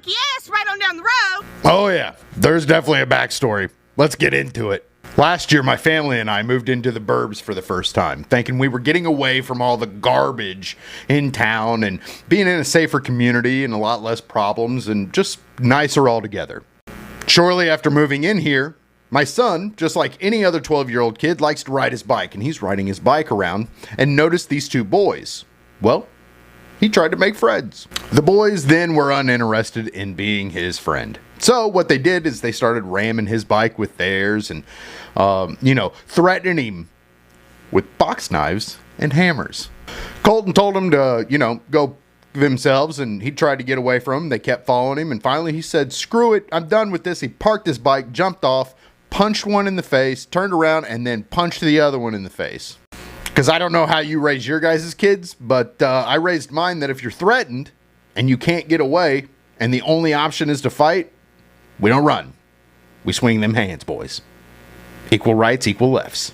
hunky ass right on down the road. Oh yeah, there's definitely a backstory. Let's get into it. Last year, my family and I moved into the burbs for the first time, thinking we were getting away from all the garbage in town and being in a safer community and a lot less problems and just nicer altogether. Shortly after moving in here, my son, just like any other 12-year-old kid, likes to ride his bike, and he's riding his bike around and noticed these two boys. Well, he tried to make friends. The boys then were uninterested in being his friend. So what they did is they started ramming his bike with theirs and, threatening him with box knives and hammers. Colton told him to, go themselves, and he tried to get away from them. They kept following him, and finally he said, screw it, I'm done with this. He parked his bike, jumped off, punched one in the face, turned around, and then punched the other one in the face. Because I don't know how you raise your guys' kids, but I raised mine that if you're threatened and you can't get away and the only option is to fight, we don't run. We swing them hands, boys. Equal rights, equal lefts.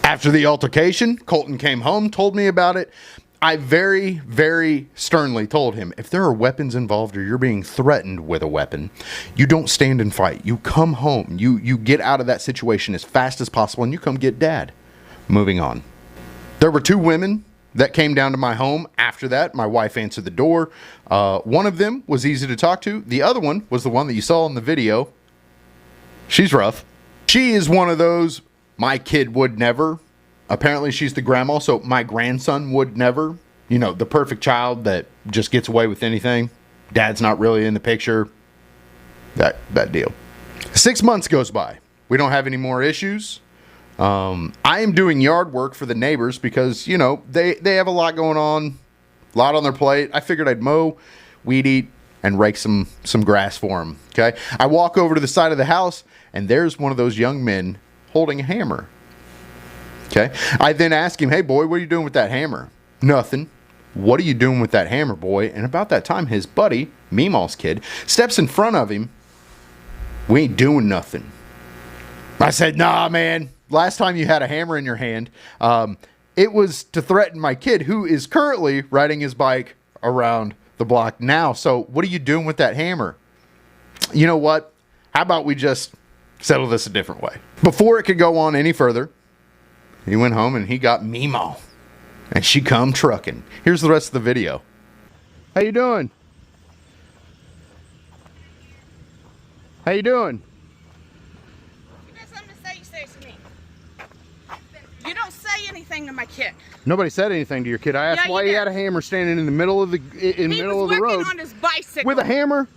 After the altercation, Colton came home, told me about it. I very, very sternly told him, if there are weapons involved or you're being threatened with a weapon, you don't stand and fight. You come home. You get out of that situation as fast as possible and you come get dad. Moving on. There were two women that came down to my home after that. My wife answered the door. One of them was easy to talk to. The other one was the one that you saw in the video. She's rough. She is one of those, my kid would never. Apparently she's the grandma, so my grandson would never. You know, the perfect child that just gets away with anything. Dad's not really in the picture. That deal. 6 months goes by. We don't have any more issues. I am doing yard work for the neighbors because, they have a lot going on, a lot on their plate. I figured I'd mow, weed eat, and rake some grass for them. Okay. I walk over to the side of the house and there's one of those young men holding a hammer. Okay. I then ask him, hey boy, what are you doing with that hammer? Nothing. What are you doing with that hammer, boy? And about that time, his buddy, Meemaw's kid, steps in front of him. We ain't doing nothing. I said, nah, man. Last time you had a hammer in your hand, it was to threaten my kid who is currently riding his bike around the block now. So what are you doing with that hammer? You know what? How about we just settle this a different way? Before it could go on any further, he went home and he got Meemaw. And she come trucking. Here's the rest of the video. How you doing? How you doing? You don't say anything to my kid. Nobody said anything to your kid. I asked why he had a hammer standing in the middle of the middle of the road. He was working on his bicycle with a hammer.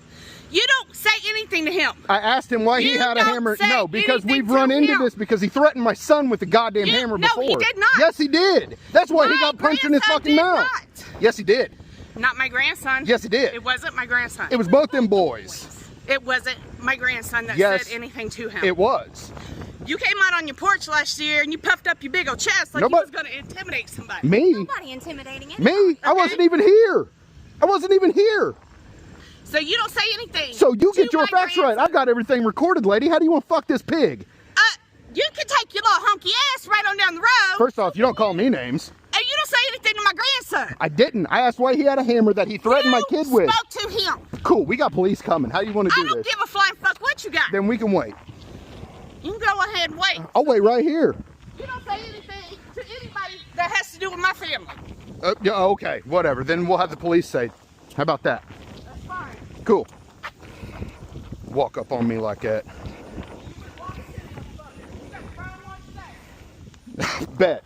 You don't say anything to him. I asked him why he had a hammer. No, because we've run into this because he threatened my son with the goddamn hammer before. No, he did not. Yes, he did. That's why he got punched in his fucking mouth. Yes, he did. Not my grandson. Yes, he did. It wasn't my grandson. It was both them boys. It wasn't my grandson that said anything to him. It was. You came out on your porch last year and you puffed up your big old chest like you was going to intimidate somebody. Me? Nobody intimidating anybody. Me? Okay. I wasn't even here. I wasn't even here. So you don't say anything. So you get your facts right. I've got everything recorded, lady. How do you want to fuck this pig? You can take your little hunky ass right on down the road. First off, you don't call me names. And you don't say anything to my grandson. I didn't. I asked why he had a hammer that he threatened my kid with. You spoke to him. Cool. We got police coming. How do you want to do this? I don't give a flying fuck what you got. Then we can wait. You can go ahead and wait. I'll wait right here. You don't say anything to anybody that has to do with my family. Yeah, okay, whatever. Then we'll have the police say, how about that? That's fine. Cool. Walk up on me like that. Bet.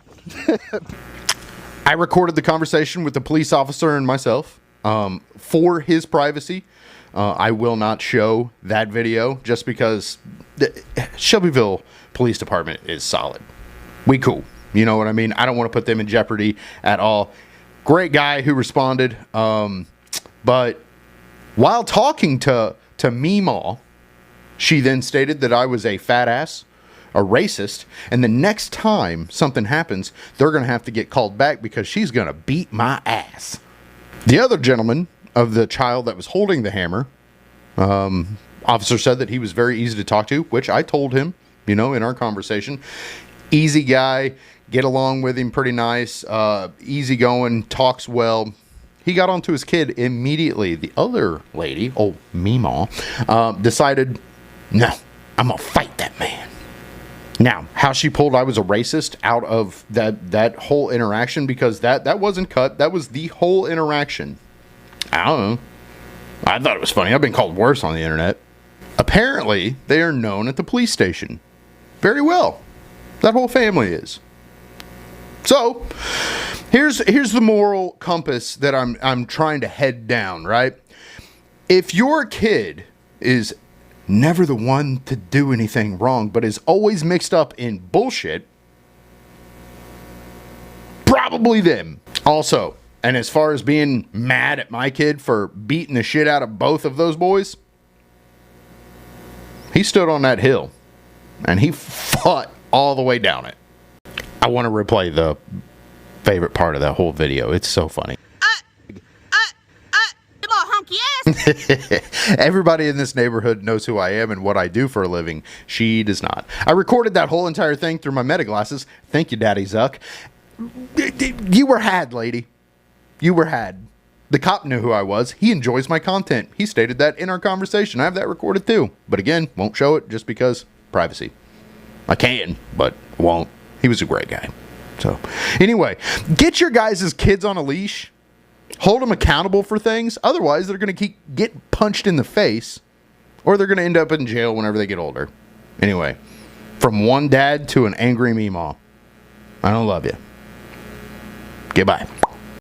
I recorded the conversation with the police officer and myself for his privacy. I will not show that video just because the Shelbyville Police Department is solid. We cool. You know what I mean? I don't want to put them in jeopardy at all. Great guy who responded. But while talking to Meemaw, she then stated that I was a fat ass, a racist, and the next time something happens, they're going to have to get called back because she's going to beat my ass. The other gentleman of the child that was holding the hammer, officer said that he was very easy to talk to, which I told him, in our conversation. Easy guy, get along with him pretty nice, easy going, talks well. He got onto his kid immediately. The other lady, old Meemaw, decided, no, I'm going to fight that man. Now, how she pulled I was a racist out of that whole interaction, because that wasn't cut. That was the whole interaction. I don't know. I thought it was funny. I've been called worse on the internet. Apparently, they are known at the police station very well. That whole family is. So, here's the moral compass that I'm trying to head down, right? If your kid is never the one to do anything wrong, but is always mixed up in bullshit, probably them. Also, and as far as being mad at my kid for beating the shit out of both of those boys, he stood on that hill and he fought all the way down it. I want to replay the favorite part of that whole video. It's so funny. Everybody in this neighborhood knows who I am and what I do for a living. She does not. I recorded that whole entire thing through my meta glasses. Thank you, Daddy Zuck. You were had, lady. You were had. The cop knew who I was. He enjoys my content. He stated that in our conversation. I have that recorded too. But again, won't show it just because privacy. I can, but won't. He was a great guy. So, anyway, get your guys' kids on a leash. Hold them accountable for things. Otherwise, they're going to get punched in the face, or they're going to end up in jail whenever they get older. Anyway, from one dad to an angry Meemaw, I don't love you. Goodbye.